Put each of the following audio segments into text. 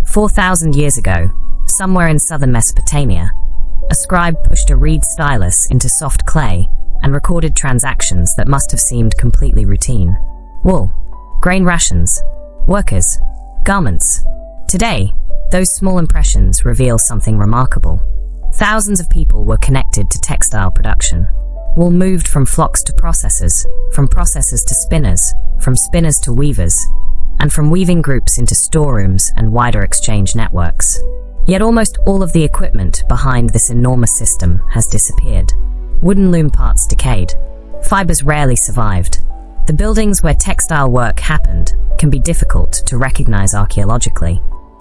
4,000 years ago, somewhere in southern Mesopotamia, a scribe pushed a reed stylus into soft clay and recorded transactions that must have seemed completely routine. Wool, grain rations, workers, garments. Today, those small impressions reveal something remarkable. Thousands of people were connected to textile production. Wool moved from flocks to processors, from processors to spinners, from spinners to weavers, and from weaving groups into storerooms and wider exchange networks. Yet almost all of the equipment behind this enormous system has disappeared. Wooden loom parts decayed. Fibers rarely survived. The buildings where textile work happened can be difficult to recognize archaeologically.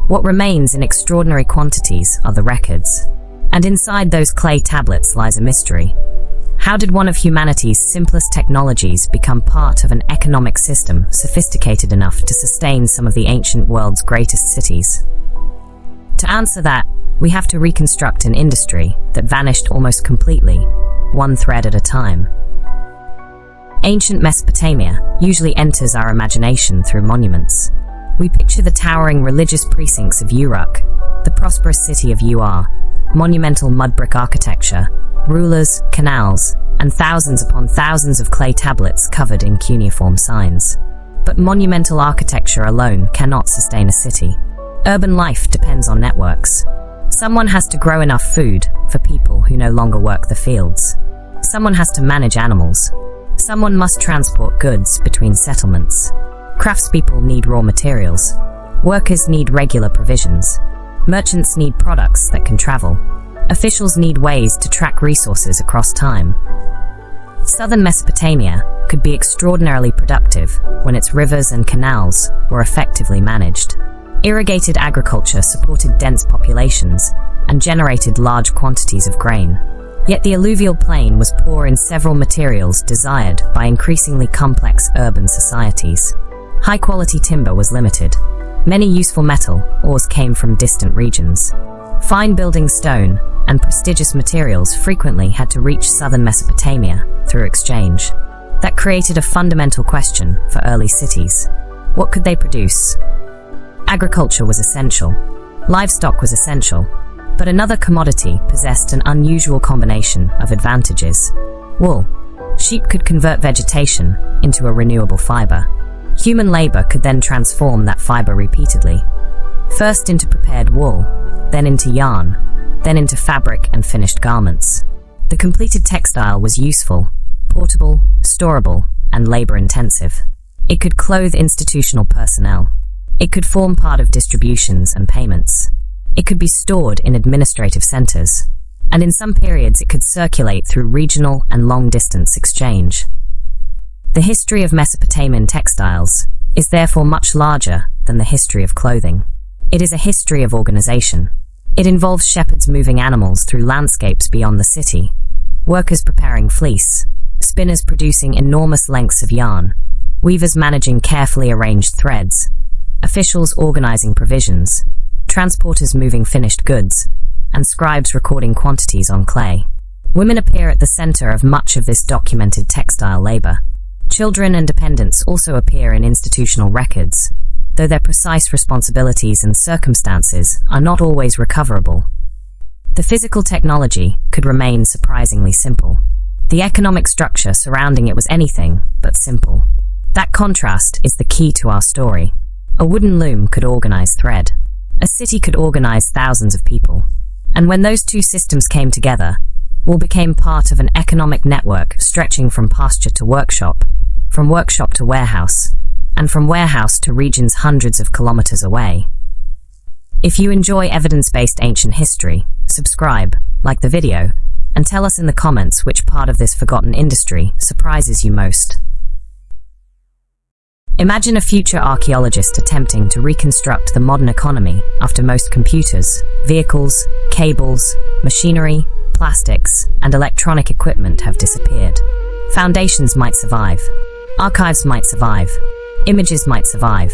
What remains in extraordinary quantities are the records. And inside those clay tablets lies a mystery. How did one of humanity's simplest technologies become part of an economic system sophisticated enough to sustain some of the ancient world's greatest cities? To answer that, we have to reconstruct an industry that vanished almost completely, one thread at a time. Ancient Mesopotamia usually enters our imagination through monuments. We picture the towering religious precincts of Uruk, the prosperous city of Ur, monumental mud brick architecture, rulers, canals, and thousands upon thousands of clay tablets covered in cuneiform signs. But monumental architecture alone cannot sustain a city. Urban life depends on networks. Someone has to grow enough food for people who no longer work the fields. Someone has to manage animals. Someone must transport goods between settlements. Craftspeople need raw materials. Workers need regular provisions. Merchants need products that can travel. Officials need ways to track resources across time. Southern Mesopotamia could be extraordinarily productive when its rivers and canals were effectively managed. Irrigated agriculture supported dense populations and generated large quantities of grain. Yet the alluvial plain was poor in several materials desired by increasingly complex urban societies. High-quality timber was limited. Many useful metal ores came from distant regions. Fine building stone and prestigious materials frequently had to reach southern Mesopotamia through exchange. That created a fundamental question for early cities. What could they produce? Agriculture was essential. Livestock was essential. But another commodity possessed an unusual combination of advantages. Wool. Sheep could convert vegetation into a renewable fiber. Human labor could then transform that fiber repeatedly. First into prepared wool, then into yarn, then into fabric and finished garments. The completed textile was useful, portable, storable, and labor-intensive. It could clothe institutional personnel. It could form part of distributions and payments. It could be stored in administrative centers. And in some periods it could circulate through regional and long-distance exchange. The history of Mesopotamian textiles is therefore much larger than the history of clothing. It is a history of organization. It involves shepherds moving animals through landscapes beyond the city, workers preparing fleece, spinners producing enormous lengths of yarn, weavers managing carefully arranged threads, officials organizing provisions, transporters moving finished goods, and scribes recording quantities on clay. Women appear at the center of much of this documented textile labor. Children and dependents also appear in institutional records, though their precise responsibilities and circumstances are not always recoverable. The physical technology could remain surprisingly simple. The economic structure surrounding it was anything but simple. That contrast is the key to our story. A wooden loom could organize thread. A city could organize thousands of people. And when those two systems came together, wool became part of an economic network stretching from pasture to workshop, from workshop to warehouse, and from warehouse to regions hundreds of kilometers away. If you enjoy evidence-based ancient history, subscribe, like the video, and tell us in the comments which part of this forgotten industry surprises you most. Imagine a future archaeologist attempting to reconstruct the modern economy after most computers, vehicles, cables, machinery, plastics, and electronic equipment have disappeared. Foundations might survive. Archives might survive. Images might survive.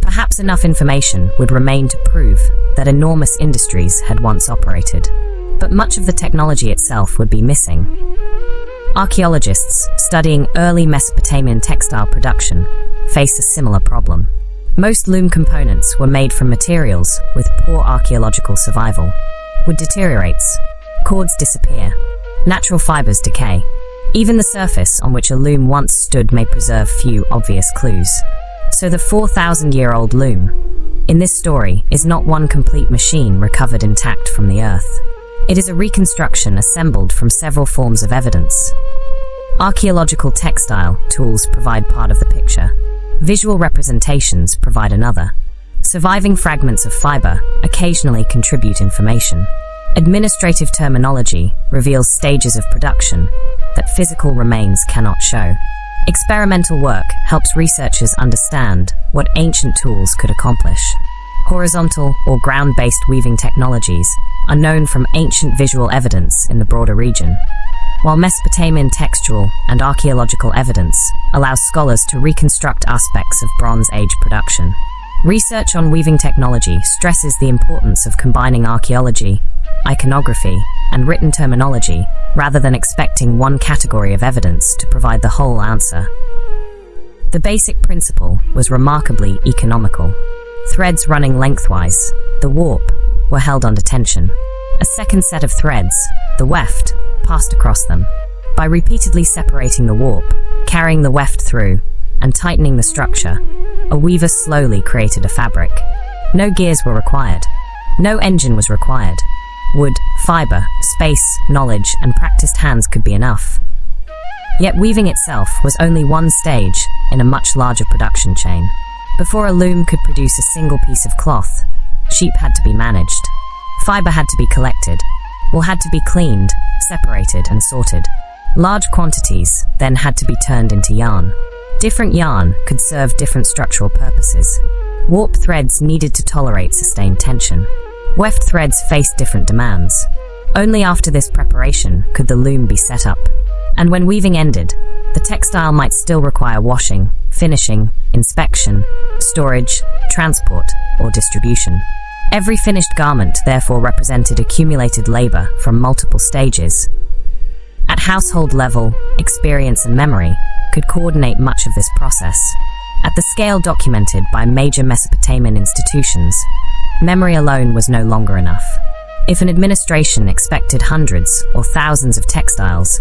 Perhaps enough information would remain to prove that enormous industries had once operated. But much of the technology itself would be missing. Archaeologists studying early Mesopotamian textile production face a similar problem. Most loom components were made from materials with poor archaeological survival. Wood deteriorates. Cords disappear. Natural fibers decay. Even the surface on which a loom once stood may preserve few obvious clues. So the 4,000-year-old loom, in this story, is not one complete machine recovered intact from the earth. It is a reconstruction assembled from several forms of evidence. Archaeological textile tools provide part of the picture. Visual representations provide another. Surviving fragments of fiber occasionally contribute information. Administrative terminology reveals stages of production that physical remains cannot show. Experimental work helps researchers understand what ancient tools could accomplish. Horizontal or ground-based weaving technologies are known from ancient visual evidence in the broader region, while Mesopotamian textual and archaeological evidence allows scholars to reconstruct aspects of Bronze Age production. Research on weaving technology stresses the importance of combining archaeology, iconography, and written terminology rather than expecting one category of evidence to provide the whole answer. The basic principle was remarkably economical. Threads running lengthwise, the warp, were held under tension. A second set of threads, the weft, passed across them. By repeatedly separating the warp, carrying the weft through, and tightening the structure, a weaver slowly created a fabric. No gears were required. No engine was required. Wood, fiber, space, knowledge, and practiced hands could be enough. Yet weaving itself was only one stage in a much larger production chain. Before a loom could produce a single piece of cloth, sheep had to be managed. Fiber had to be collected. Wool had to be cleaned, separated, and sorted. Large quantities then had to be turned into yarn. Different yarn could serve different structural purposes. Warp threads needed to tolerate sustained tension. Weft threads faced different demands. Only after this preparation could the loom be set up. And when weaving ended, the textile might still require washing, finishing, inspection, storage, transport, or distribution. Every finished garment therefore represented accumulated labor from multiple stages. At household level, experience and memory could coordinate much of this process. At the scale documented by major Mesopotamian institutions, memory alone was no longer enough. If an administration expected hundreds or thousands of textiles,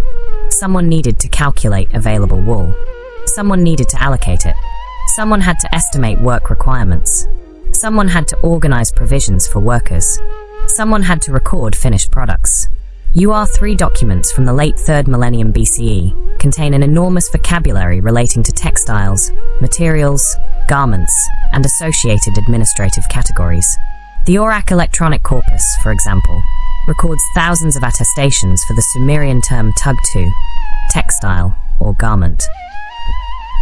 someone needed to calculate available wool. Someone needed to allocate it. Someone had to estimate work requirements. Someone had to organize provisions for workers. Someone had to record finished products. UR3 documents from the late 3rd millennium BCE contain an enormous vocabulary relating to textiles, materials, garments, and associated administrative categories. The Aurach electronic corpus, for example, records thousands of attestations for the Sumerian term tugtu, textile, or garment.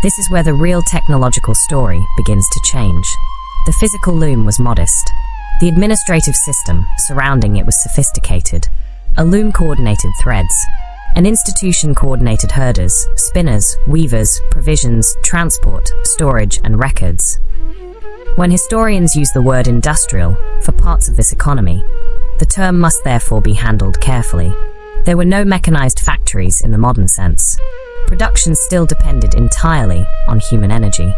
This is where the real technological story begins to change. The physical loom was modest. The administrative system surrounding it was sophisticated. A loom coordinated threads. An institution coordinated herders, spinners, weavers, provisions, transport, storage, and records. When historians use the word industrial for parts of this economy, the term must therefore be handled carefully. There were no mechanized factories in the modern sense. Production still depended entirely on human energy.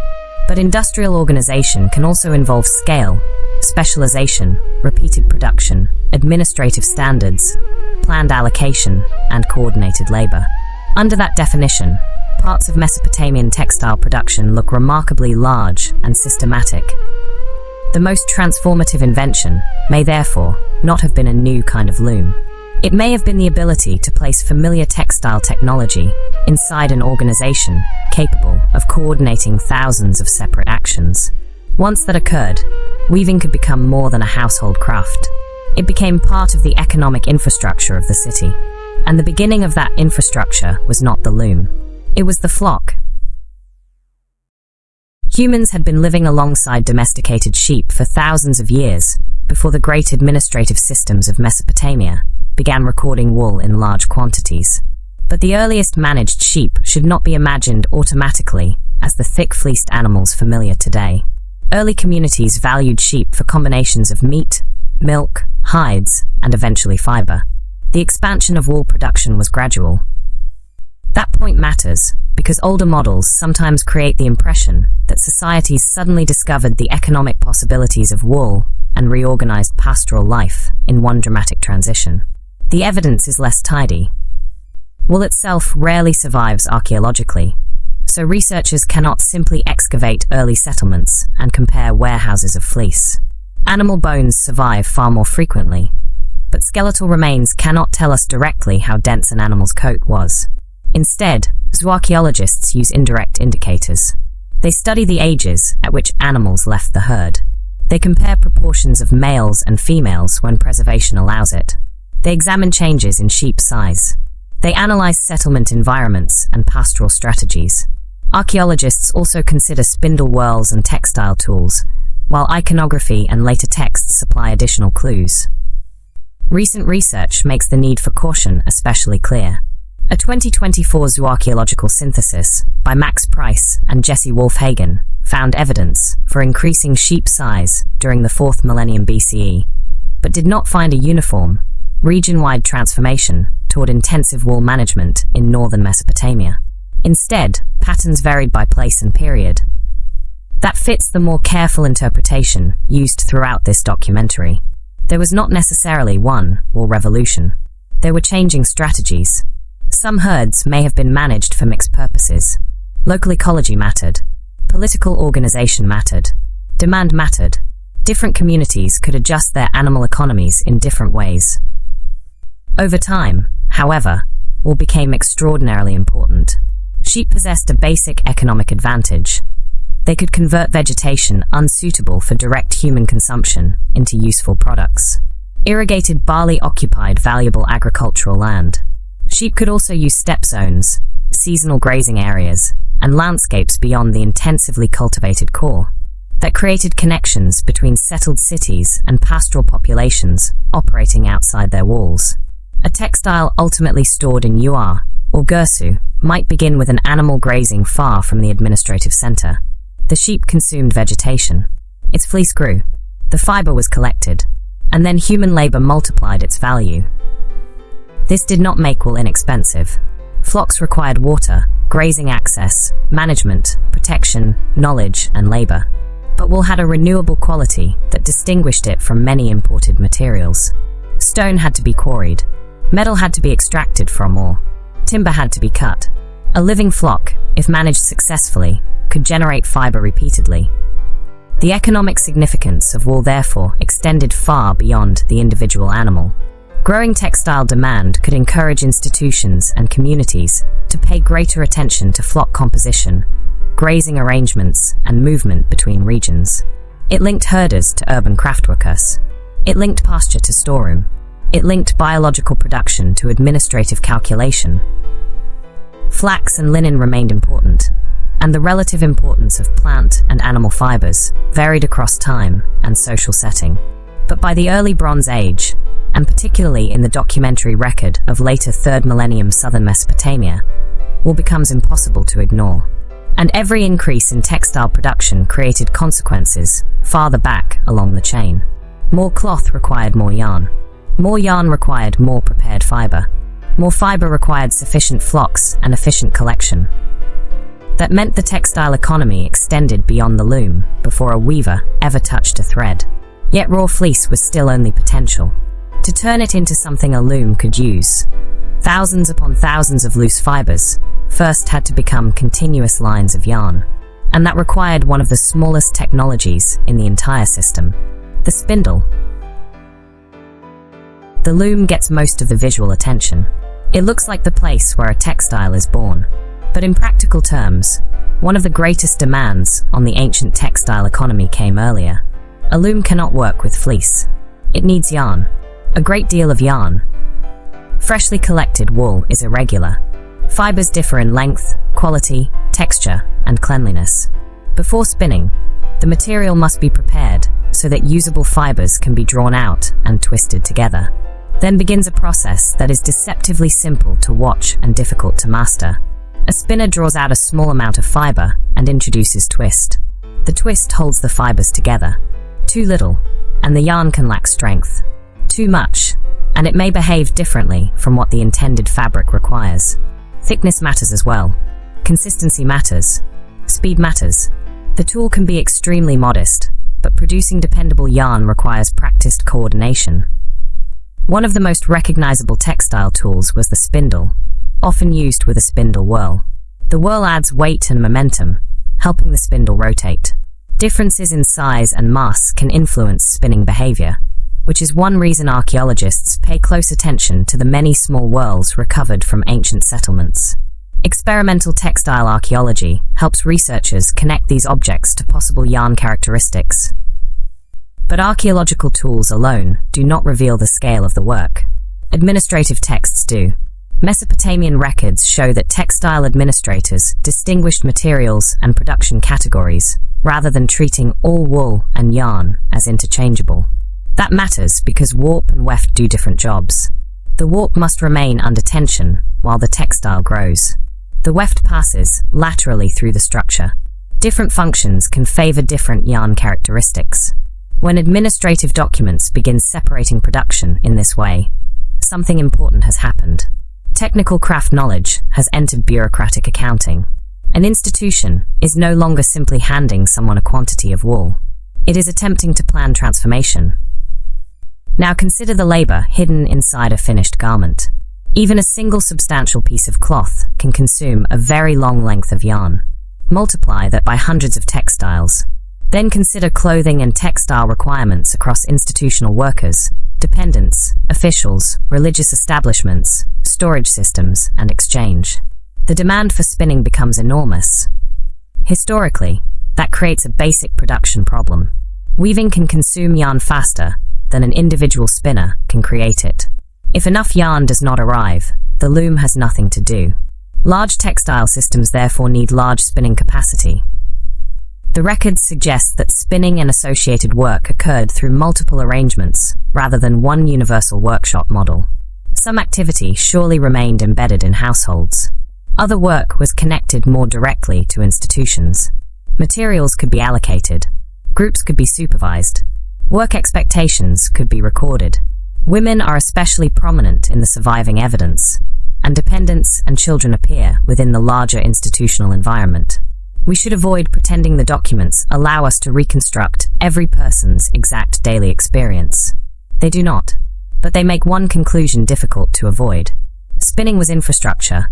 But industrial organization can also involve scale, specialization, repeated production, administrative standards, planned allocation, and coordinated labor. Under that definition, parts of Mesopotamian textile production look remarkably large and systematic. The most transformative invention may therefore not have been a new kind of loom. It may have been the ability to place familiar textile technology inside an organization capable of coordinating thousands of separate actions. Once that occurred, weaving could become more than a household craft. It became part of the economic infrastructure of the city. And the beginning of that infrastructure was not the loom. It was the flock. Humans had been living alongside domesticated sheep for thousands of years before the great administrative systems of Mesopotamia began recording wool in large quantities. But the earliest managed sheep should not be imagined automatically as the thick-fleeced animals familiar today. Early communities valued sheep for combinations of meat, milk, hides, and eventually fiber. The expansion of wool production was gradual. That point matters because older models sometimes create the impression that societies suddenly discovered the economic possibilities of wool and reorganized pastoral life in one dramatic transition. The evidence is less tidy. Wool itself rarely survives archaeologically, so researchers cannot simply excavate early settlements and compare warehouses of fleece. Animal bones survive far more frequently, but skeletal remains cannot tell us directly how dense an animal's coat was. Instead, zooarchaeologists use indirect indicators. They study the ages at which animals left the herd. They compare proportions of males and females when preservation allows it. They examine changes in sheep size. They analyze settlement environments and pastoral strategies. Archaeologists also consider spindle whorls and textile tools, while iconography and later texts supply additional clues. Recent research makes the need for caution especially clear. A 2024 zooarchaeological synthesis by Max Price and Jesse Wolfhagen found evidence for increasing sheep size during the 4th millennium BCE, but did not find a uniform, region-wide transformation toward intensive wool management in northern Mesopotamia. Instead, patterns varied by place and period. That fits the more careful interpretation used throughout this documentary. There was not necessarily one wool revolution. There were changing strategies. Some herds may have been managed for mixed purposes. Local ecology mattered. Political organization mattered. Demand mattered. Different communities could adjust their animal economies in different ways. Over time, however, wool became extraordinarily important. Sheep possessed a basic economic advantage. They could convert vegetation unsuitable for direct human consumption into useful products. Irrigated barley occupied valuable agricultural land. Sheep could also use steppe zones, seasonal grazing areas, and landscapes beyond the intensively cultivated core. That created connections between settled cities and pastoral populations operating outside their walls. A textile ultimately stored in Ur, or Gursu, might begin with an animal grazing far from the administrative center. The sheep consumed vegetation. Its fleece grew. The fiber was collected. And then human labor multiplied its value. This did not make wool inexpensive. Flocks required water, grazing access, management, protection, knowledge, and labor. But wool had a renewable quality that distinguished it from many imported materials. Stone had to be quarried. Metal had to be extracted from ore. Timber had to be cut. A living flock, if managed successfully, could generate fiber repeatedly. The economic significance of wool therefore extended far beyond the individual animal. Growing textile demand could encourage institutions and communities to pay greater attention to flock composition, grazing arrangements, and movement between regions. It linked herders to urban craftworkers. It linked pasture to storeroom. It linked biological production to administrative calculation. Flax and linen remained important, and the relative importance of plant and animal fibers varied across time and social setting. But by the Early Bronze Age, and particularly in the documentary record of later 3rd millennium southern Mesopotamia, wool becomes impossible to ignore. And every increase in textile production created consequences farther back along the chain. More cloth required more yarn. More yarn required more prepared fiber. More fiber required sufficient flocks and efficient collection. That meant the textile economy extended beyond the loom before a weaver ever touched a thread. Yet raw fleece was still only potential. To turn it into something a loom could use, thousands upon thousands of loose fibers first had to become continuous lines of yarn. And that required one of the smallest technologies in the entire system, the spindle. The loom gets most of the visual attention. It looks like the place where a textile is born. But in practical terms, one of the greatest demands on the ancient textile economy came earlier. A loom cannot work with fleece. It needs yarn. A great deal of yarn. Freshly collected wool is irregular. Fibers differ in length, quality, texture, and cleanliness. Before spinning, the material must be prepared so that usable fibers can be drawn out and twisted together. Then begins a process that is deceptively simple to watch and difficult to master. A spinner draws out a small amount of fiber and introduces twist. The twist holds the fibers together. Too little, and the yarn can lack strength. Too much, and it may behave differently from what the intended fabric requires. Thickness matters as well. Consistency matters. Speed matters. The tool can be extremely modest, but producing dependable yarn requires practiced coordination. One of the most recognizable textile tools was the spindle, often used with a spindle whirl. The whirl adds weight and momentum, helping the spindle rotate. Differences in size and mass can influence spinning behavior, which is one reason archaeologists pay close attention to the many small whirls recovered from ancient settlements. Experimental textile archaeology helps researchers connect these objects to possible yarn characteristics. But archaeological tools alone do not reveal the scale of the work. Administrative texts do. Mesopotamian records show that textile administrators distinguished materials and production categories, rather than treating all wool and yarn as interchangeable. That matters because warp and weft do different jobs. The warp must remain under tension while the textile grows. The weft passes laterally through the structure. Different functions can favor different yarn characteristics. When administrative documents begin separating production in this way, something important has happened. Technical craft knowledge has entered bureaucratic accounting. An institution is no longer simply handing someone a quantity of wool. It is attempting to plan transformation. Now consider the labor hidden inside a finished garment. Even a single substantial piece of cloth can consume a very long length of yarn. Multiply that by hundreds of textiles. Then consider clothing and textile requirements across institutional workers, dependents, officials, religious establishments, storage systems, and exchange. The demand for spinning becomes enormous. Historically, that creates a basic production problem. Weaving can consume yarn faster than an individual spinner can create it. If enough yarn does not arrive, the loom has nothing to do. Large textile systems therefore need large spinning capacity. The records suggest that spinning and associated work occurred through multiple arrangements rather than one universal workshop model. Some activity surely remained embedded in households. Other work was connected more directly to institutions. Materials could be allocated. Groups could be supervised. Work expectations could be recorded. Women are especially prominent in the surviving evidence, and dependents and children appear within the larger institutional environment. We should avoid pretending the documents allow us to reconstruct every person's exact daily experience. They do not, but they make one conclusion difficult to avoid. Spinning was infrastructure.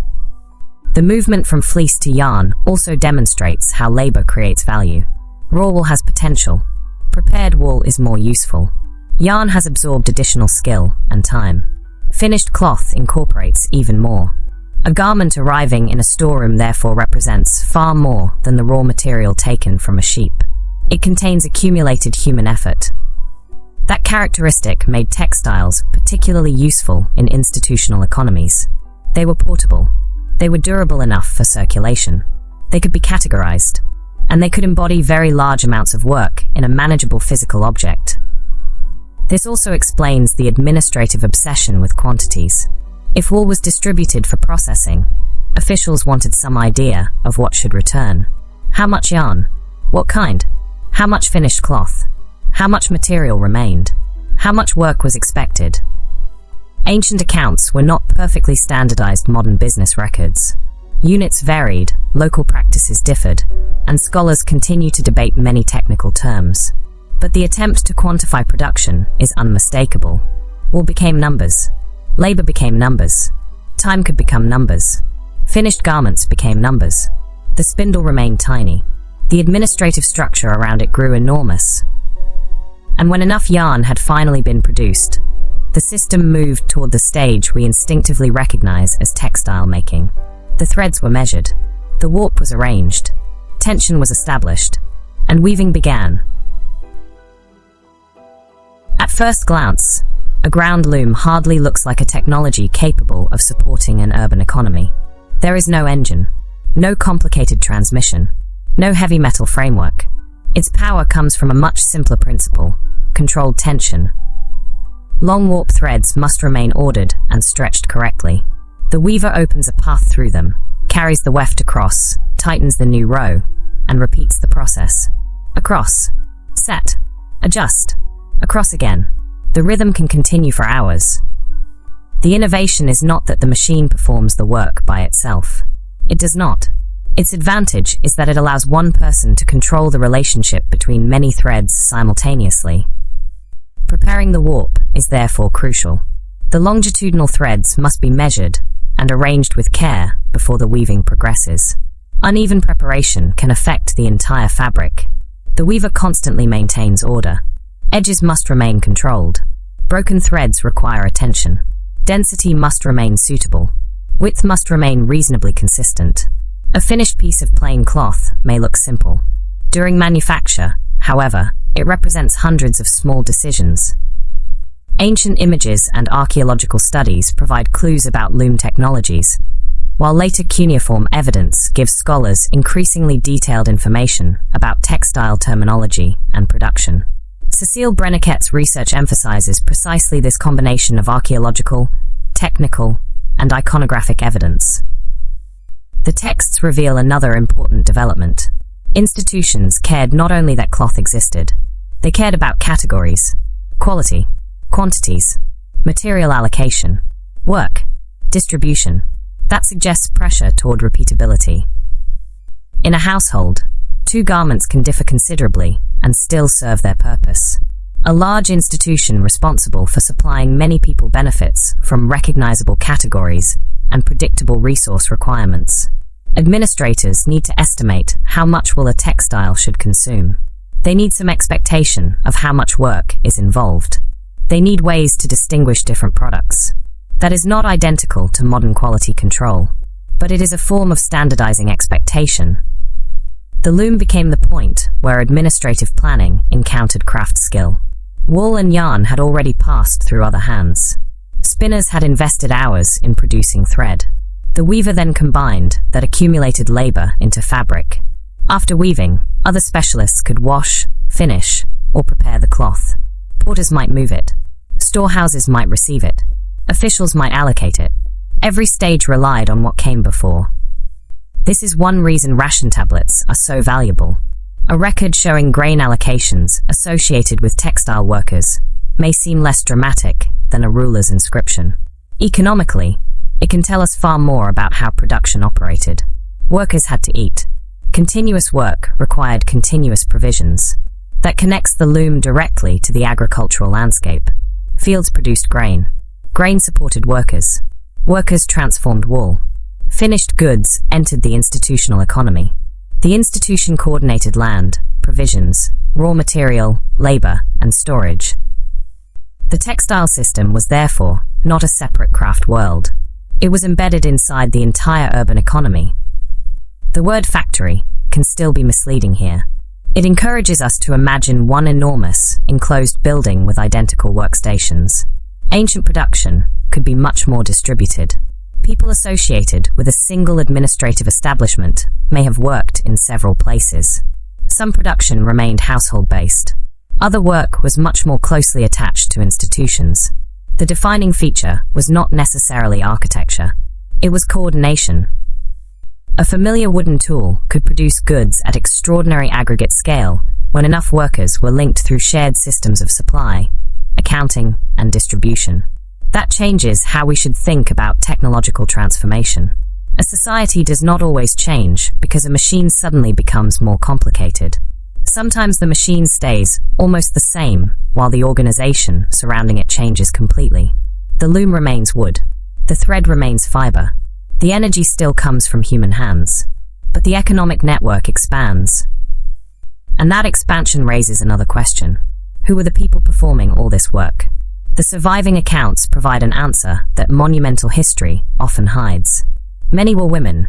The movement from fleece to yarn also demonstrates how labor creates value. Raw wool has potential. Prepared wool is more useful. Yarn has absorbed additional skill and time. Finished cloth incorporates even more. A garment arriving in a storeroom therefore represents far more than the raw material taken from a sheep. It contains accumulated human effort. That characteristic made textiles particularly useful in institutional economies. They were portable. They were durable enough for circulation. They could be categorized. And they could embody very large amounts of work in a manageable physical object. This also explains the administrative obsession with quantities. If wool was distributed for processing, officials wanted some idea of what should return. How much yarn? What kind? How much finished cloth? How much material remained? How much work was expected? Ancient accounts were not perfectly standardized modern business records. Units varied, local practices differed, and scholars continue to debate many technical terms. But the attempt to quantify production is unmistakable. Wool became numbers. Labor became numbers. Time could become numbers. Finished garments became numbers. The spindle remained tiny. The administrative structure around it grew enormous. And when enough yarn had finally been produced, the system moved toward the stage we instinctively recognize as textile making. The threads were measured. The warp was arranged. Tension was established. And weaving began. At first glance, a ground loom hardly looks like a technology capable of supporting an urban economy. There is no engine, no complicated transmission, no heavy metal framework. Its power comes from a much simpler principle: controlled tension. Long warp threads must remain ordered and stretched correctly. The weaver opens a path through them, carries the weft across, tightens the new row, and repeats the process. Across, set, adjust, across again. The rhythm can continue for hours. The innovation is not that the machine performs the work by itself. It does not. Its advantage is that it allows one person to control the relationship between many threads simultaneously. Preparing the warp is therefore crucial. The longitudinal threads must be measured and arranged with care before the weaving progresses. Uneven preparation can affect the entire fabric. The weaver constantly maintains order. Edges must remain controlled. Broken threads require attention. Density must remain suitable. Width must remain reasonably consistent. A finished piece of plain cloth may look simple. During manufacture, however, it represents hundreds of small decisions. Ancient images and archaeological studies provide clues about loom technologies, while later cuneiform evidence gives scholars increasingly detailed information about textile terminology and production. Cecile Breniquet's research emphasizes precisely this combination of archaeological, technical, and iconographic evidence. The texts reveal another important development. Institutions cared not only that cloth existed, they cared about categories, quality, quantities, material allocation, work, distribution. That suggests pressure toward repeatability. In a household, 2 garments can differ considerably and still serve their purpose. A large institution responsible for supplying many people benefits from recognizable categories and predictable resource requirements. Administrators need to estimate how much wool a textile should consume. They need some expectation of how much work is involved. They need ways to distinguish different products. That is not identical to modern quality control, but it is a form of standardizing expectation. The loom became the point where administrative planning encountered craft skill. Wool and yarn had already passed through other hands. Spinners had invested hours in producing thread. The weaver then combined that accumulated labor into fabric. After weaving, other specialists could wash, finish, or prepare the cloth. Porters might move it. Storehouses might receive it. Officials might allocate it. Every stage relied on what came before. This is one reason ration tablets are so valuable. A record showing grain allocations associated with textile workers may seem less dramatic than a ruler's inscription. Economically, it can tell us far more about how production operated. Workers had to eat. Continuous work required continuous provisions. That connects the loom directly to the agricultural landscape. Fields produced grain. Grain supported workers. Workers transformed wool. Finished goods entered the institutional economy. The institution coordinated land, provisions, raw material, labor, and storage. The textile system was therefore not a separate craft world. It was embedded inside the entire urban economy. The word factory can still be misleading here. It encourages us to imagine one enormous, enclosed building with identical workstations. Ancient production could be much more distributed. People associated with a single administrative establishment may have worked in several places. Some production remained household-based. Other work was much more closely attached to institutions. The defining feature was not necessarily architecture. It was coordination. A familiar wooden tool could produce goods at extraordinary aggregate scale when enough workers were linked through shared systems of supply, accounting, and distribution. That changes how we should think about technological transformation. A society does not always change because a machine suddenly becomes more complicated. Sometimes the machine stays almost the same while the organization surrounding it changes completely. The loom remains wood. The thread remains fiber. The energy still comes from human hands. But the economic network expands. And that expansion raises another question. Who were the people performing all this work? The surviving accounts provide an answer that monumental history often hides. Many were women.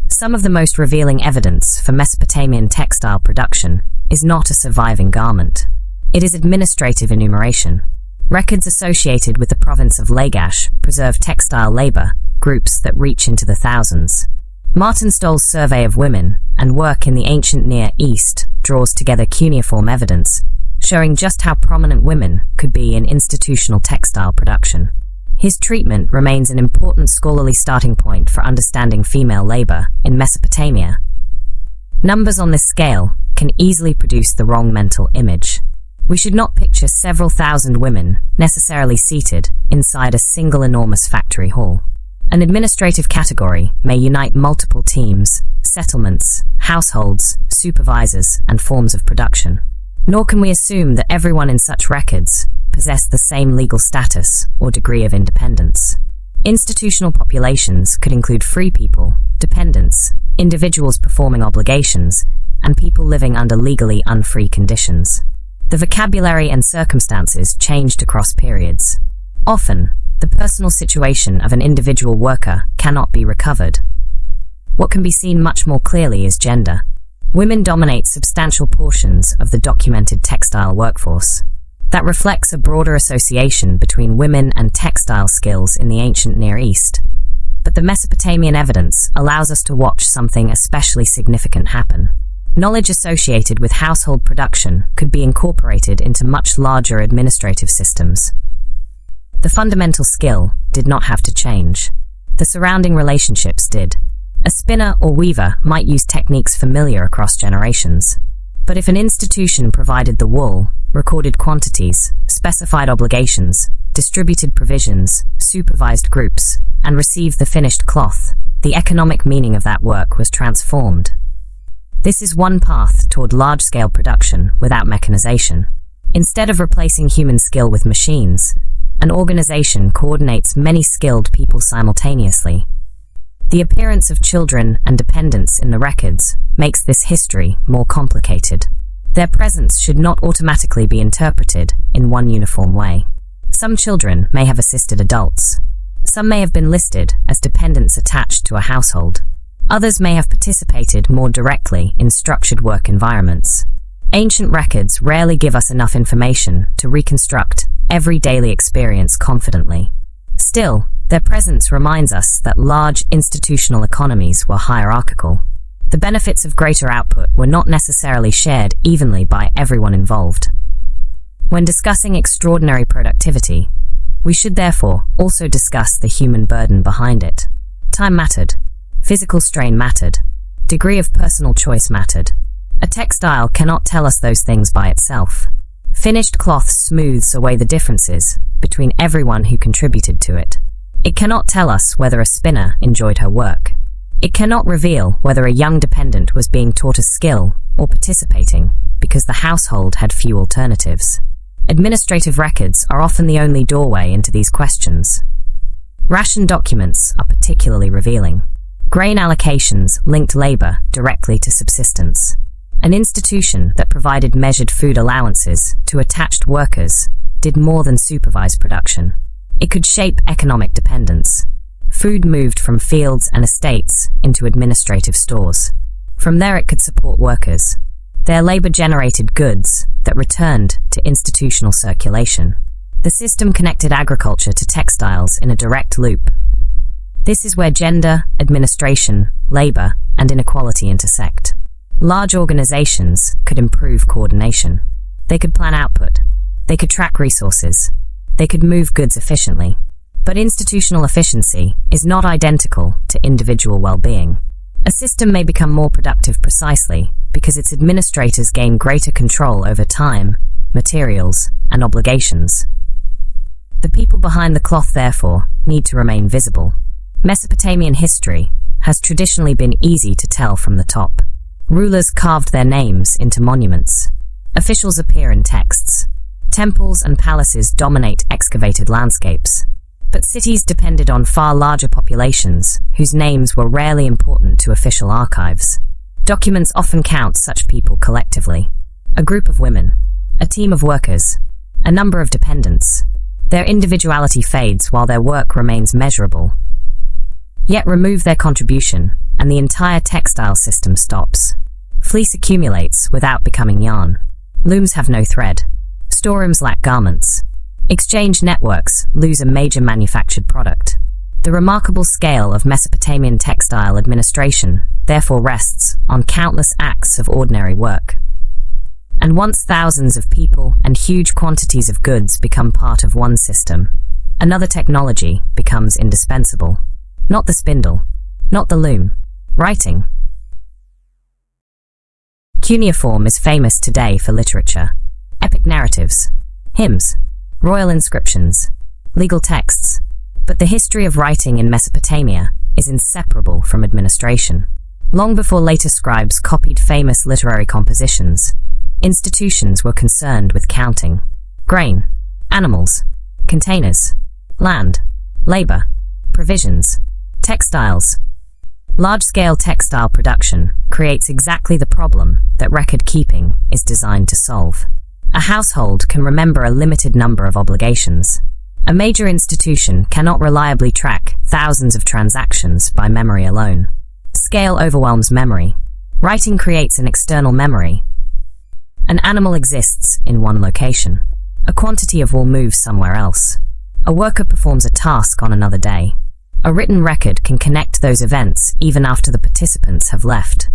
Some of the most revealing evidence for Mesopotamian textile production is not a surviving garment. It is administrative enumeration. Records associated with the province of Lagash preserve textile labor groups that reach into the thousands. Martin Stol's survey of women and work in the ancient Near East draws together cuneiform evidence showing just how prominent women could be in institutional textile production. His treatment remains an important scholarly starting point for understanding female labor in Mesopotamia. Numbers on this scale can easily produce the wrong mental image. We should not picture several thousand women necessarily seated inside a single enormous factory hall. An administrative category may unite multiple teams, settlements, households, supervisors, and forms of production. Nor can we assume that everyone in such records possessed the same legal status or degree of independence. Institutional populations could include free people, dependents, individuals performing obligations, and people living under legally unfree conditions. The vocabulary and circumstances changed across periods. Often, the personal situation of an individual worker cannot be recovered. What can be seen much more clearly is gender. Women dominate substantial portions of the documented textile workforce. That reflects a broader association between women and textile skills in the ancient Near East. But the Mesopotamian evidence allows us to watch something especially significant happen. Knowledge associated with household production could be incorporated into much larger administrative systems. The fundamental skill did not have to change. The surrounding relationships did. A spinner or weaver might use techniques familiar across generations. But if an institution provided the wool, recorded quantities, specified obligations, distributed provisions, supervised groups, and received the finished cloth, the economic meaning of that work was transformed. This is one path toward large-scale production without mechanization. Instead of replacing human skill with machines, an organization coordinates many skilled people simultaneously. The appearance of children and dependents in the records makes this history more complicated. Their presence should not automatically be interpreted in one uniform way. Some children may have assisted adults. Some may have been listed as dependents attached to a household. Others may have participated more directly in structured work environments. Ancient records rarely give us enough information to reconstruct every daily experience confidently. Still, their presence reminds us that large institutional economies were hierarchical. The benefits of greater output were not necessarily shared evenly by everyone involved. When discussing extraordinary productivity, we should therefore also discuss the human burden behind it. Time mattered. Physical strain mattered. Degree of personal choice mattered. A textile cannot tell us those things by itself. Finished cloth smooths away the differences between everyone who contributed to it. It cannot tell us whether a spinner enjoyed her work. It cannot reveal whether a young dependent was being taught a skill or participating because the household had few alternatives. Administrative records are often the only doorway into these questions. Ration documents are particularly revealing. Grain allocations linked labor directly to subsistence. An institution that provided measured food allowances to attached workers did more than supervise production. It could shape economic dependence. Food moved from fields and estates into administrative stores. From there it could support workers. Their labor generated goods that returned to institutional circulation. The system connected agriculture to textiles in a direct loop. This is where gender, administration, labor, and inequality intersect. Large organizations could improve coordination. They could plan output. They could track resources. They could move goods efficiently. But institutional efficiency is not identical to individual well-being. A system may become more productive precisely because its administrators gain greater control over time, materials, and obligations. The people behind the cloth, therefore, need to remain visible. Mesopotamian history has traditionally been easy to tell from the top. Rulers carved their names into monuments. Officials appear in texts. Temples and palaces dominate excavated landscapes. But cities depended on far larger populations, whose names were rarely important to official archives. Documents often count such people collectively. A group of women, a team of workers, a number of dependents. Their individuality fades while their work remains measurable. Yet remove their contribution, and the entire textile system stops. Fleece accumulates without becoming yarn. Looms have no thread. Storerooms lack garments. Exchange networks lose a major manufactured product. The remarkable scale of Mesopotamian textile administration therefore rests on countless acts of ordinary work. And once thousands of people and huge quantities of goods become part of one system, another technology becomes indispensable. Not the spindle, not the loom. Writing. Cuneiform is famous today for literature. epic narratives, hymns, royal inscriptions, legal texts. But the history of writing in Mesopotamia is inseparable from administration. Long before later scribes copied famous literary compositions, institutions were concerned with counting grain, animals, containers, land, labor, provisions, textiles. Large-scale textile production creates exactly the problem that record-keeping is designed to solve. A household can remember a limited number of obligations. A major institution cannot reliably track thousands of transactions by memory alone. Scale overwhelms memory. Writing creates an external memory. An animal exists in one location. A quantity of wool moves somewhere else. A worker performs a task on another day. A written record can connect those events even after the participants have left.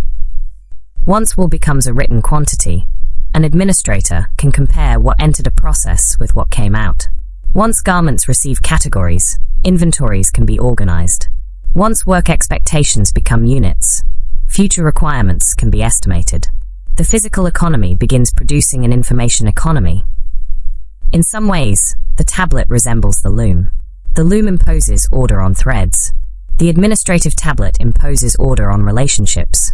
Once wool becomes a written quantity, an administrator can compare what entered a process with what came out. Once garments receive categories, inventories can be organized. Once work expectations become units, future requirements can be estimated. The physical economy begins producing an information economy. In some ways, the tablet resembles the loom. The loom imposes order on threads. The administrative tablet imposes order on relationships.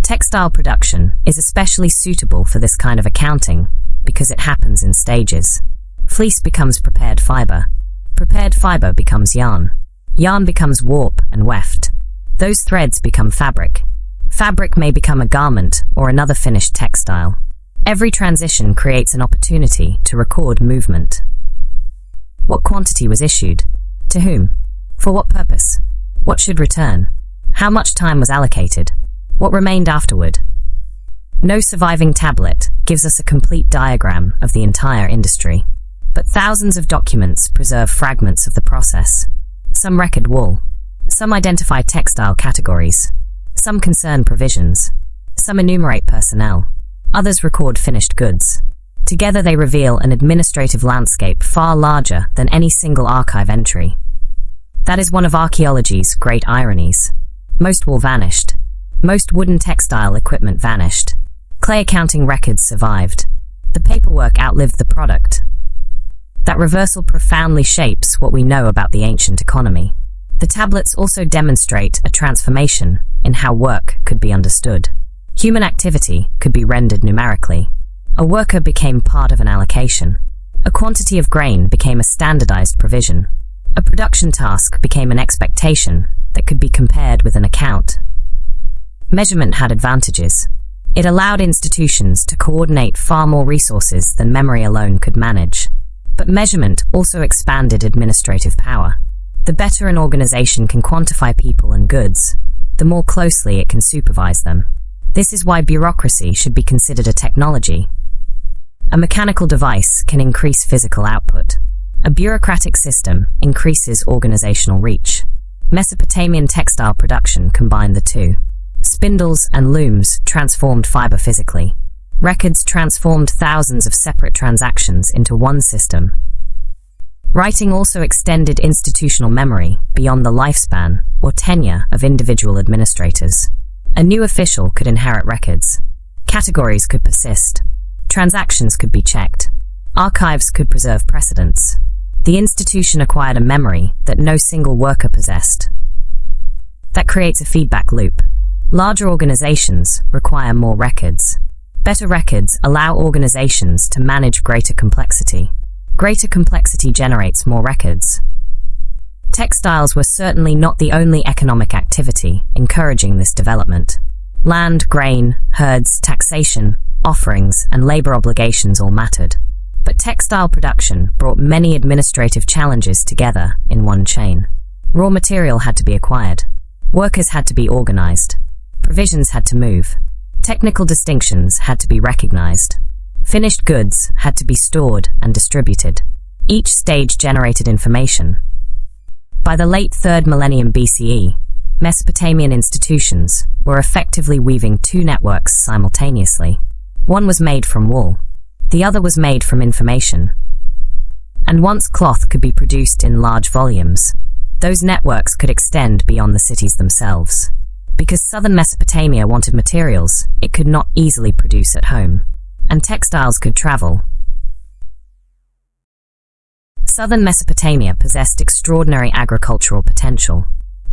Textile production is especially suitable for this kind of accounting because it happens in stages. Fleece becomes prepared fiber. Prepared fiber becomes yarn. Yarn becomes warp and weft. Those threads become fabric. Fabric may become a garment or another finished textile. Every transition creates an opportunity to record movement. What quantity was issued? To whom? For what purpose? What should return? How much time was allocated? What remained afterward? No surviving tablet gives us a complete diagram of the entire industry. But thousands of documents preserve fragments of the process. Some record wool. Some identify textile categories. Some concern provisions. Some enumerate personnel. Others record finished goods. Together they reveal an administrative landscape far larger than any single archive entry. That is one of archaeology's great ironies. Most wool vanished. Most wooden textile equipment vanished. Clay accounting records survived. The paperwork outlived the product. That reversal profoundly shapes what we know about the ancient economy. The tablets also demonstrate a transformation in how work could be understood. Human activity could be rendered numerically. A worker became part of an allocation. A quantity of grain became a standardized provision. A production task became an expectation that could be compared with an account. Measurement had advantages. It allowed institutions to coordinate far more resources than memory alone could manage. But measurement also expanded administrative power. The better an organization can quantify people and goods, the more closely it can supervise them. This is why bureaucracy should be considered a technology. A mechanical device can increase physical output. A bureaucratic system increases organizational reach. Mesopotamian textile production combined the two. Spindles and looms transformed fiber physically. Records transformed thousands of separate transactions into one system. Writing also extended institutional memory beyond the lifespan or tenure of individual administrators. A new official could inherit records. Categories could persist. Transactions could be checked. Archives could preserve precedents. The institution acquired a memory that no single worker possessed. That creates a feedback loop. Larger organizations require more records. Better records allow organizations to manage greater complexity. Greater complexity generates more records. Textiles were certainly not the only economic activity encouraging this development. Land, grain, herds, taxation, offerings, and labor obligations all mattered. But textile production brought many administrative challenges together in one chain. Raw material had to be acquired. Workers had to be organized. Provisions had to move. Technical distinctions had to be recognized. Finished goods had to be stored and distributed. Each stage generated information. By the late 3rd millennium BCE, Mesopotamian institutions were effectively weaving two networks simultaneously. One was made from wool. The other was made from information. And once cloth could be produced in large volumes, those networks could extend beyond the cities themselves. Because southern Mesopotamia wanted materials it could not easily produce at home, and textiles could travel Southern Mesopotamia possessed extraordinary agricultural potential.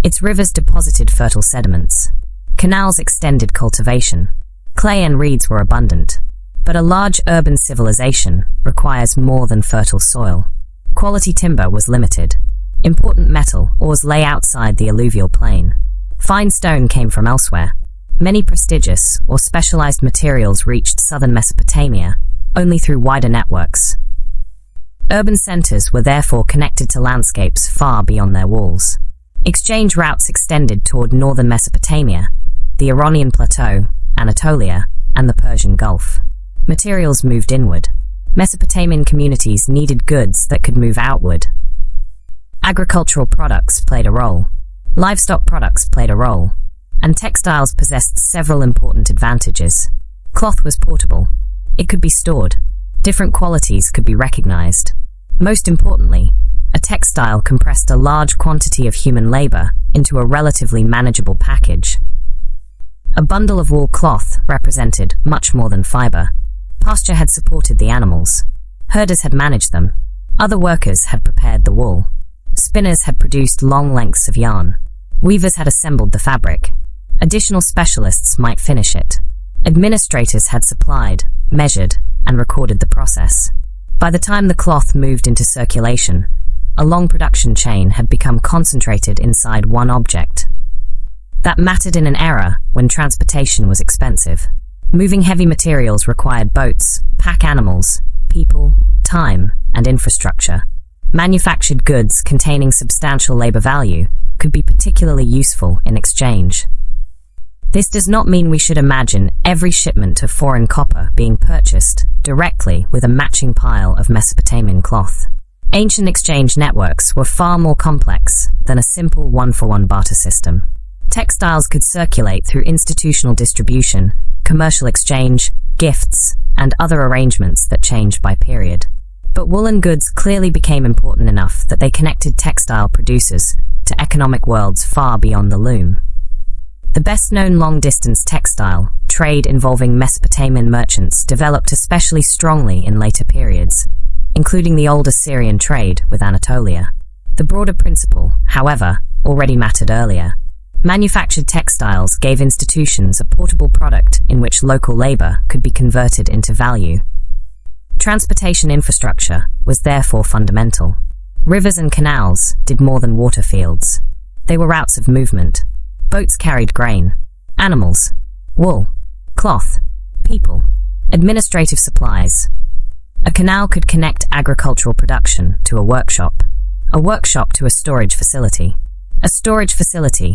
Its rivers deposited fertile sediments. Canals extended cultivation. Clay and reeds were abundant. But a large urban civilization requires more than fertile soil. Quality timber was limited. Important metal ores lay outside the alluvial plain. Fine stone came from elsewhere. Many prestigious or specialized materials reached southern Mesopotamia only through wider networks. Urban centers were therefore connected to landscapes far beyond their walls. Exchange routes extended toward northern Mesopotamia, the Iranian Plateau, Anatolia, and the Persian Gulf. Materials moved inward. Mesopotamian communities needed goods that could move outward. Agricultural products played a role. Livestock products played a role. And textiles possessed several important advantages. Cloth was portable. It could be stored. Different qualities could be recognized. Most importantly, a textile compressed a large quantity of human labor into a relatively manageable package. A bundle of wool cloth represented much more than fiber. Pasture had supported the animals. Herders had managed them. Other workers had prepared the wool. Spinners had produced long lengths of yarn. Weavers had assembled the fabric. Additional specialists might finish it. Administrators had supplied, measured, and recorded the process. By the time the cloth moved into circulation, a long production chain had become concentrated inside one object. That mattered in an era when transportation was expensive. Moving heavy materials required boats, pack animals, people, time, and infrastructure. Manufactured goods containing substantial labor value could be particularly useful in exchange. This does not mean we should imagine every shipment of foreign copper being purchased directly with a matching pile of Mesopotamian cloth. Ancient exchange networks were far more complex than a simple one-for-one barter system. Textiles could circulate through institutional distribution, commercial exchange, gifts, and other arrangements that changed by period. But woolen goods clearly became important enough that they connected textile producers to economic worlds far beyond the loom. The best-known long-distance textile trade involving Mesopotamian merchants developed especially strongly in later periods, including the old Assyrian trade with Anatolia. The broader principle, however, already mattered earlier. Manufactured textiles gave institutions a portable product in which local labor could be converted into value. Transportation infrastructure was therefore fundamental. Rivers and canals did more than water fields. They were routes of movement. Boats carried grain, animals, wool, cloth, people, administrative supplies. A canal could connect agricultural production to a workshop to a storage facility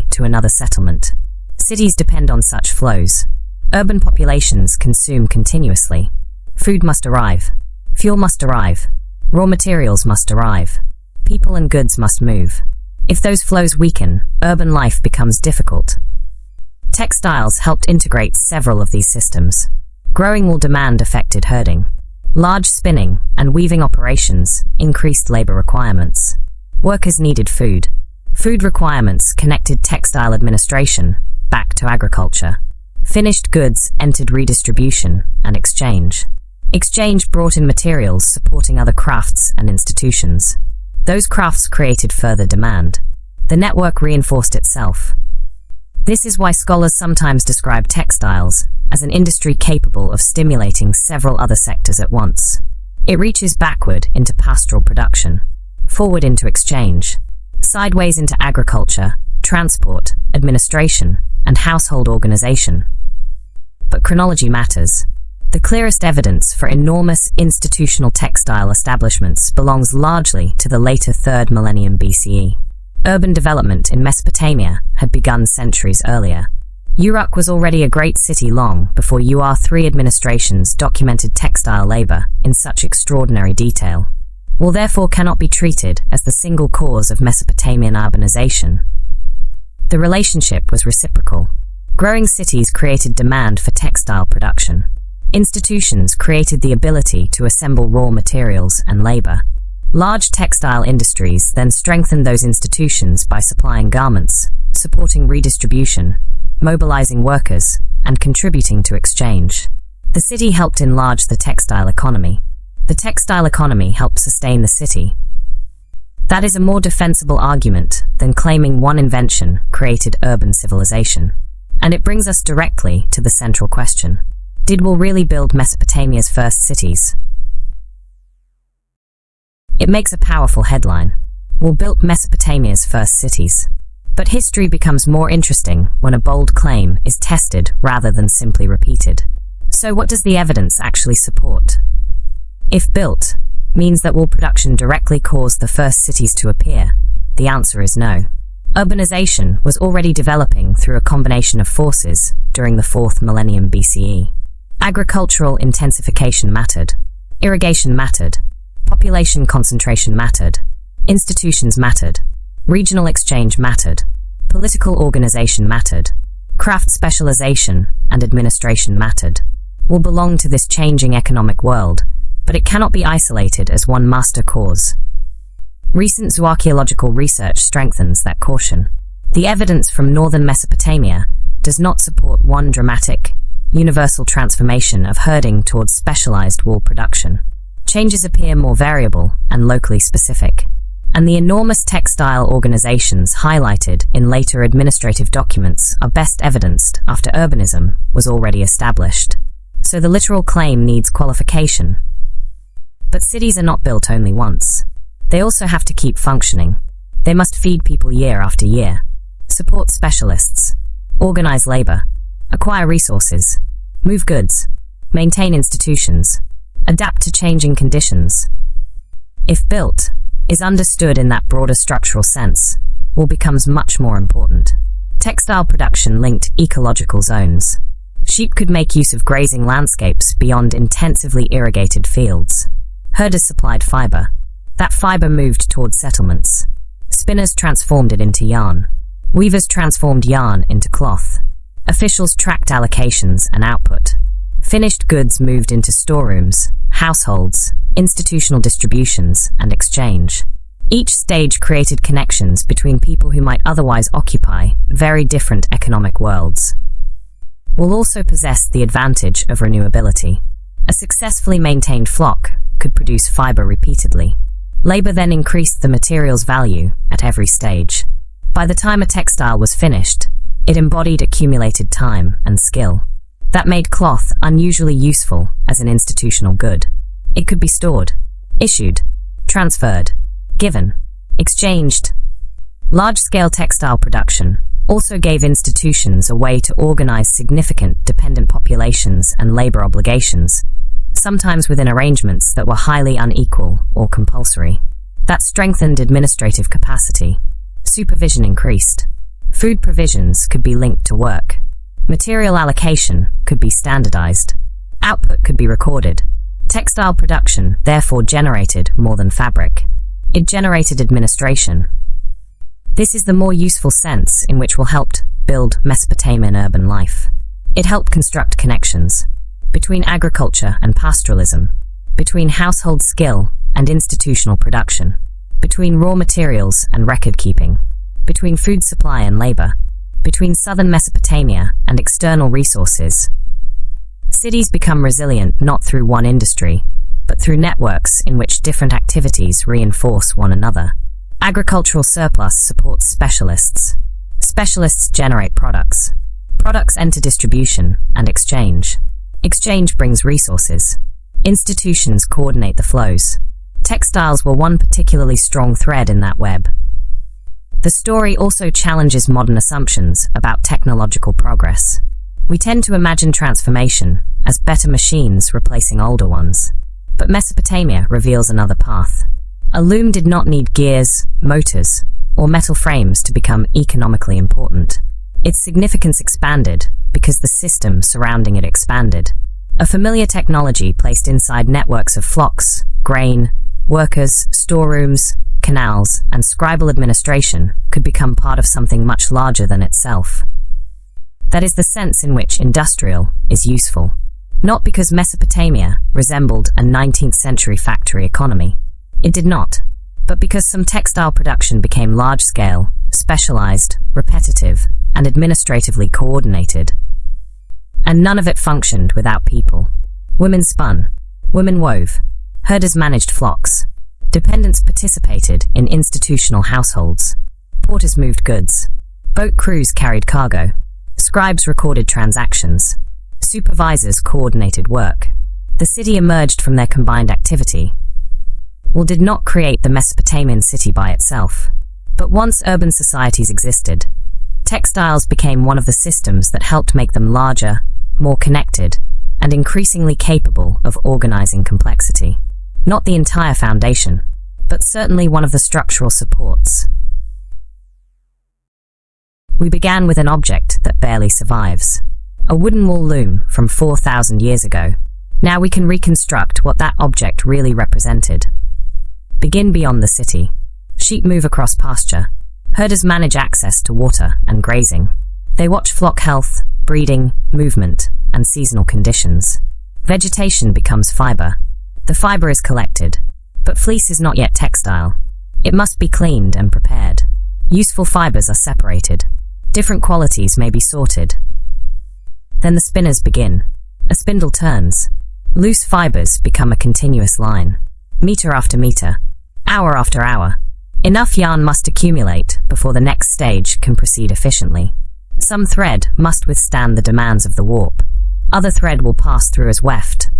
to another settlement. Cities depend on such flows. Urban populations consume continuously. Food must arrive. Fuel must arrive. Raw materials must arrive. People and goods must move. If those flows weaken, urban life becomes difficult. Textiles helped integrate several of these systems. Growing wool demand affected herding. Large spinning and weaving operations increased labor requirements. Workers needed food. Food requirements connected textile administration back to agriculture. Finished goods entered redistribution and exchange. Exchange brought in materials supporting other crafts and institutions. Those crafts created further demand. The network reinforced itself. This is why scholars sometimes describe textiles as an industry capable of stimulating several other sectors at once. It reaches backward into pastoral production, forward into exchange, sideways into agriculture, transport, administration, and household organization. But chronology matters. The clearest evidence for enormous institutional textile establishments belongs largely to the later 3rd millennium BCE. Urban development in Mesopotamia had begun centuries earlier. Uruk was already a great city long before UR3 administrations documented textile labor in such extraordinary detail. Wool therefore cannot be treated as the single cause of Mesopotamian urbanization. The relationship was reciprocal. Growing cities created demand for textile production. Institutions created the ability to assemble raw materials and labor. Large textile industries then strengthened those institutions by supplying garments, supporting redistribution, mobilizing workers, and contributing to exchange. The city helped enlarge the textile economy. The textile economy helped sustain the city. That is a more defensible argument than claiming one invention created urban civilization. And it brings us directly to the central question. Did Wool really build Mesopotamia's first cities? It makes a powerful headline. Wool built Mesopotamia's first cities. But history becomes more interesting when a bold claim is tested rather than simply repeated. So what does the evidence actually support? If built means that wool production directly caused the first cities to appear, the answer is no. Urbanization was already developing through a combination of forces during the 4th millennium BCE. Agricultural intensification mattered, irrigation mattered, population concentration mattered, institutions mattered, regional exchange mattered, political organization mattered, craft specialization and administration mattered. Wool belonged to this changing economic world, but it cannot be isolated as one master cause. Recent zooarchaeological research strengthens that caution. The evidence from northern Mesopotamia does not support one dramatic, universal transformation of herding towards specialized wool production. Changes appear more variable and locally specific. And the enormous textile organizations highlighted in later administrative documents are best evidenced after urbanism was already established. So the literal claim needs qualification. But cities are not built only once. They also have to keep functioning. They must feed people year after year, support specialists, organize labor, acquire resources, move goods, maintain institutions, adapt to changing conditions. If built is understood in that broader structural sense, wool becomes much more important. Textile production linked ecological zones. Sheep could make use of grazing landscapes beyond intensively irrigated fields. Herders supplied fiber. That fiber moved towards settlements. Spinners transformed it into yarn. Weavers transformed yarn into cloth. Officials tracked allocations and output. Finished goods moved into storerooms, households, institutional distributions, and exchange. Each stage created connections between people who might otherwise occupy very different economic worlds. Wool also possessed the advantage of renewability. A successfully maintained flock could produce fiber repeatedly. Labor then increased the material's value at every stage. By the time a textile was finished, it embodied accumulated time and skill. That made cloth unusually useful as an institutional good. It could be stored, issued, transferred, given, exchanged. Large-scale textile production also gave institutions a way to organize significant dependent populations and labor obligations, sometimes within arrangements that were highly unequal or compulsory. That strengthened administrative capacity. Supervision increased. Food provisions could be linked to work. Material allocation could be standardized. Output could be recorded. Textile production therefore generated more than fabric. It generated administration. This is the more useful sense in which wool helped build Mesopotamian urban life. It helped construct connections between agriculture and pastoralism, between household skill and institutional production, between raw materials and record-keeping, between food supply and labor, between southern Mesopotamia and external resources. Cities become resilient not through one industry, but through networks in which different activities reinforce one another. Agricultural surplus supports specialists. Specialists generate products. Products enter distribution and exchange. Exchange brings resources. Institutions coordinate the flows. Textiles were one particularly strong thread in that web. The story also challenges modern assumptions about technological progress. We tend to imagine transformation as better machines replacing older ones. But Mesopotamia reveals another path. A loom did not need gears, motors, or metal frames to become economically important. Its significance expanded because the system surrounding it expanded. A familiar technology placed inside networks of flocks, grain, workers, storerooms, canals, and scribal administration could become part of something much larger than itself. That is the sense in which industrial is useful. Not because Mesopotamia resembled a 19th century factory economy. It did not. But because some textile production became large-scale, specialized, repetitive, and administratively coordinated. And none of it functioned without people. Women spun. Women wove. Herders managed flocks. Dependents participated in institutional households. Porters moved goods. Boat crews carried cargo. Scribes recorded transactions. Supervisors coordinated work. The city emerged from their combined activity. Wool did not create the Mesopotamian city by itself. But once urban societies existed, textiles became one of the systems that helped make them larger, more connected, and increasingly capable of organizing complexity. Not the entire foundation, but certainly one of the structural supports. We began with an object that barely survives. A wooden wool loom from 4,000 years ago. Now we can reconstruct what that object really represented. Begin beyond the city. Sheep move across pasture. Herders manage access to water and grazing. They watch flock health, breeding, movement, and seasonal conditions. Vegetation becomes fiber. The fiber is collected, but fleece is not yet textile. It must be cleaned and prepared. Useful fibers are separated. Different qualities may be sorted. Then the spinners begin. A spindle turns. Loose fibers become a continuous line. Meter after meter. Hour after hour. Enough yarn must accumulate before the next stage can proceed efficiently. Some thread must withstand the demands of the warp. Other thread will pass through as weft.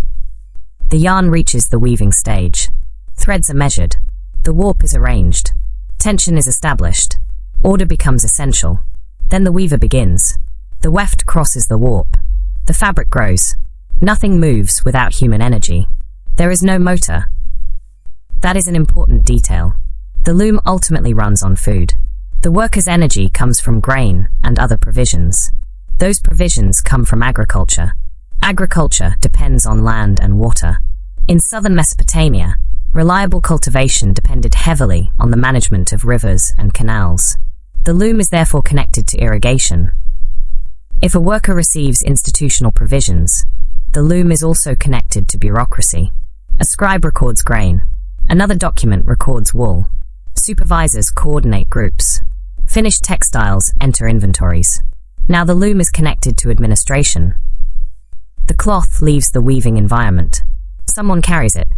The yarn reaches the weaving stage. Threads are measured. The warp is arranged. Tension is established. Order becomes essential. Then the weaver begins. The weft crosses the warp. The fabric grows. Nothing moves without human energy. There is no motor. That is an important detail. The loom ultimately runs on food. The worker's energy comes from grain and other provisions. Those provisions come from agriculture. Agriculture depends on land and water. In southern Mesopotamia, reliable cultivation depended heavily on the management of rivers and canals. The loom is therefore connected to irrigation. If a worker receives institutional provisions, the loom is also connected to bureaucracy. A scribe records grain. Another document records wool. Supervisors coordinate groups. Finished textiles enter inventories. Now the loom is connected to administration. The cloth leaves the weaving environment. Someone carries it.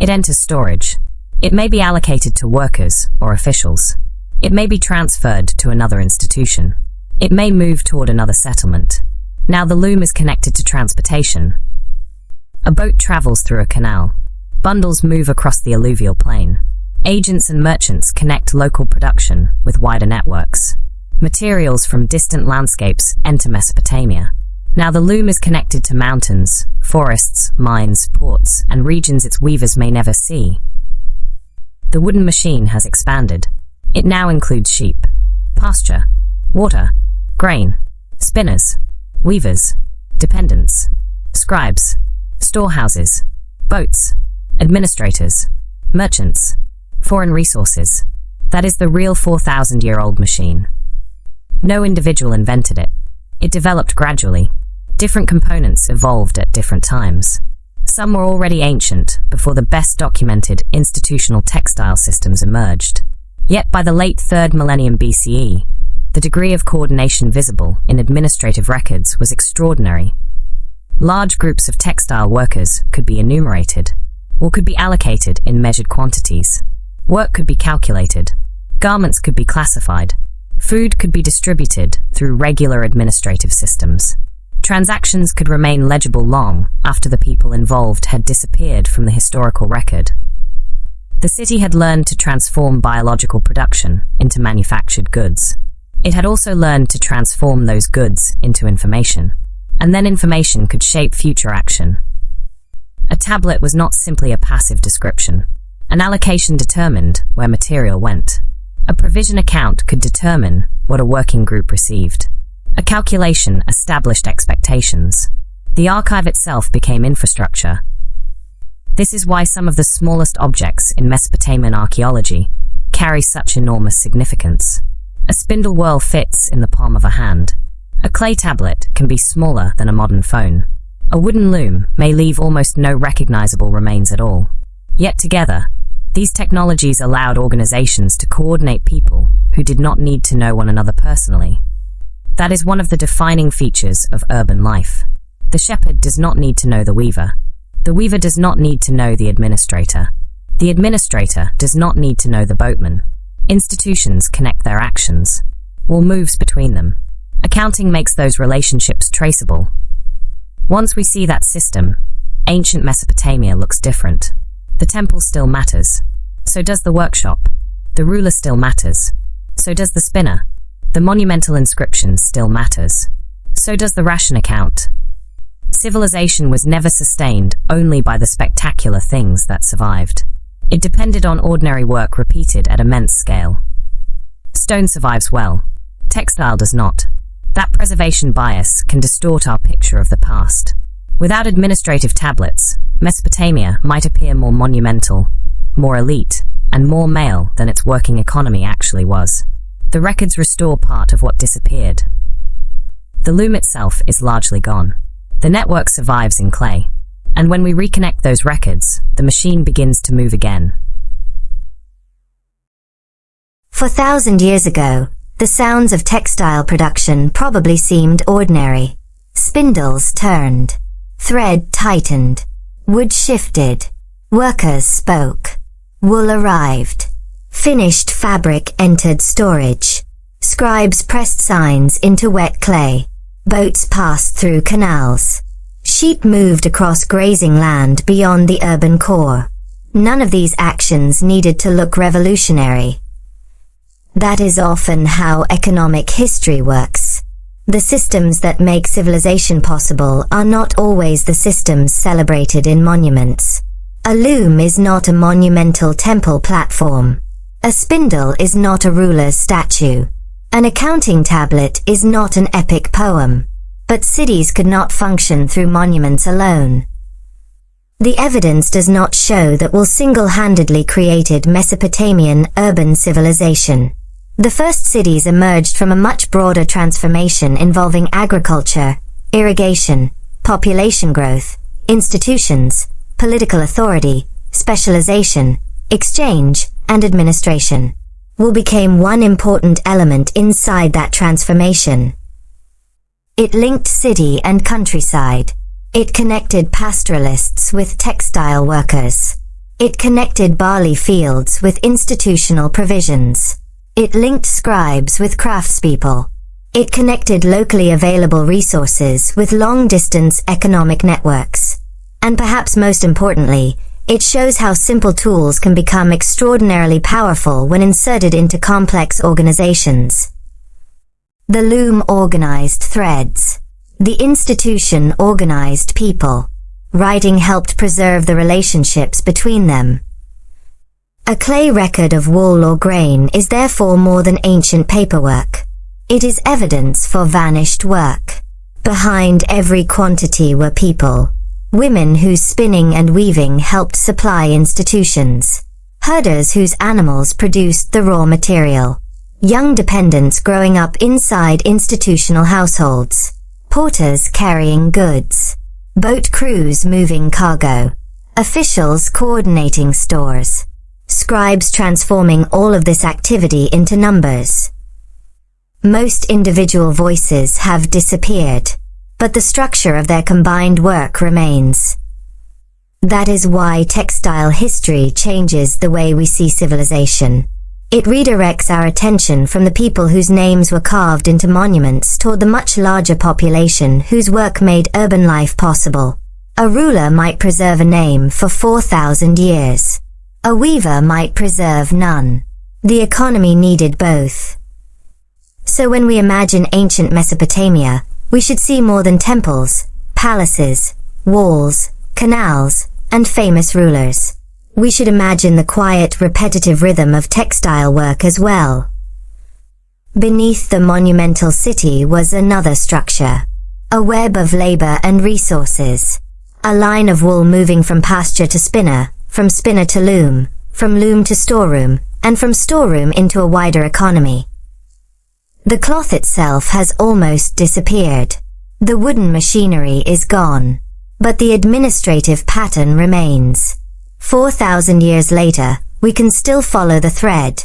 It enters storage. It may be allocated to workers or officials. It may be transferred to another institution. It may move toward another settlement. Now the loom is connected to transportation. A boat travels through a canal. Bundles move across the alluvial plain. Agents and merchants connect local production with wider networks. Materials from distant landscapes enter Mesopotamia. Now the loom is connected to mountains, forests, mines, ports, and regions its weavers may never see. The wooden machine has expanded. It now includes sheep, pasture, water, grain, spinners, weavers, dependents, scribes, storehouses, boats, administrators, merchants, foreign resources. That is the real 4,000-year-old machine. No individual invented it. It developed gradually. Different components evolved at different times. Some were already ancient before the best documented institutional textile systems emerged. Yet by the late 3rd millennium BCE, the degree of coordination visible in administrative records was extraordinary. Large groups of textile workers could be enumerated, or could be allocated in measured quantities. Work could be calculated. Garments could be classified. Food could be distributed through regular administrative systems. Transactions could remain legible long after the people involved had disappeared from the historical record. The city had learned to transform biological production into manufactured goods. It had also learned to transform those goods into information. And then information could shape future action. A tablet was not simply a passive description. An allocation determined where material went. A provision account could determine what a working group received. A calculation established expectations. The archive itself became infrastructure. This is why some of the smallest objects in Mesopotamian archaeology carry such enormous significance. A spindle whorl fits in the palm of a hand. A clay tablet can be smaller than a modern phone. A wooden loom may leave almost no recognizable remains at all. Yet together, these technologies allowed organizations to coordinate people who did not need to know one another personally. That is one of the defining features of urban life. The shepherd does not need to know the weaver. The weaver does not need to know the administrator. The administrator does not need to know the boatman. Institutions connect their actions. Wool moves between them. Accounting makes those relationships traceable. Once we see that system, ancient Mesopotamia looks different. The temple still matters. So does the workshop. The ruler still matters. So does the spinner. The monumental inscription still matters. So does the ration account. Civilization was never sustained only by the spectacular things that survived. It depended on ordinary work repeated at immense scale. Stone survives well. Textile does not. That preservation bias can distort our picture of the past. Without administrative tablets, Mesopotamia might appear more monumental, more elite, and more male than its working economy actually was. The records restore part of what disappeared. The loom itself is largely gone. The network survives in clay. And when we reconnect those records, the machine begins to move again. 4,000 years ago, the sounds of textile production probably seemed ordinary. Spindles turned. Thread tightened. Wood shifted. Workers spoke. Wool arrived. Finished fabric entered storage. Scribes pressed signs into wet clay. Boats passed through canals. Sheep moved across grazing land beyond the urban core. None of these actions needed to look revolutionary. That is often how economic history works. The systems that make civilization possible are not always the systems celebrated in monuments. A loom is not a monumental temple platform. A spindle is not a ruler's statue. An accounting tablet is not an epic poem. But cities could not function through monuments alone. The evidence does not show that Wool single-handedly created Mesopotamian urban civilization. The first cities emerged from a much broader transformation involving agriculture, irrigation, population growth, institutions, political authority, specialization, exchange, and administration. Wool became one important element inside that transformation. It linked city and countryside. It connected pastoralists with textile workers. It connected barley fields with institutional provisions. It linked scribes with craftspeople. It connected locally available resources with long-distance economic networks. And perhaps most importantly, it shows how simple tools can become extraordinarily powerful when inserted into complex organizations. The loom organized threads. The institution organized people. Writing helped preserve the relationships between them. A clay record of wool or grain is therefore more than ancient paperwork. It is evidence for vanished work. Behind every quantity were people. Women whose spinning and weaving helped supply institutions. Herders whose animals produced the raw material. Young dependents growing up inside institutional households. Porters carrying goods. Boat crews moving cargo. Officials coordinating stores. Scribes transforming all of this activity into numbers. Most individual voices have disappeared, but the structure of their combined work remains. That is why textile history changes the way we see civilization. It redirects our attention from the people whose names were carved into monuments toward the much larger population whose work made urban life possible. A ruler might preserve a name for 4,000 years. A weaver might preserve none. The economy needed both. So when we imagine ancient Mesopotamia, we should see more than temples, palaces, walls, canals, and famous rulers. We should imagine the quiet, repetitive rhythm of textile work as well. Beneath the monumental city was another structure. A web of labor and resources. A line of wool moving from pasture to spinner, from spinner to loom, from loom to storeroom, and from storeroom into a wider economy. The cloth itself has almost disappeared. The wooden machinery is gone. But the administrative pattern remains. 4,000 years later, we can still follow the thread.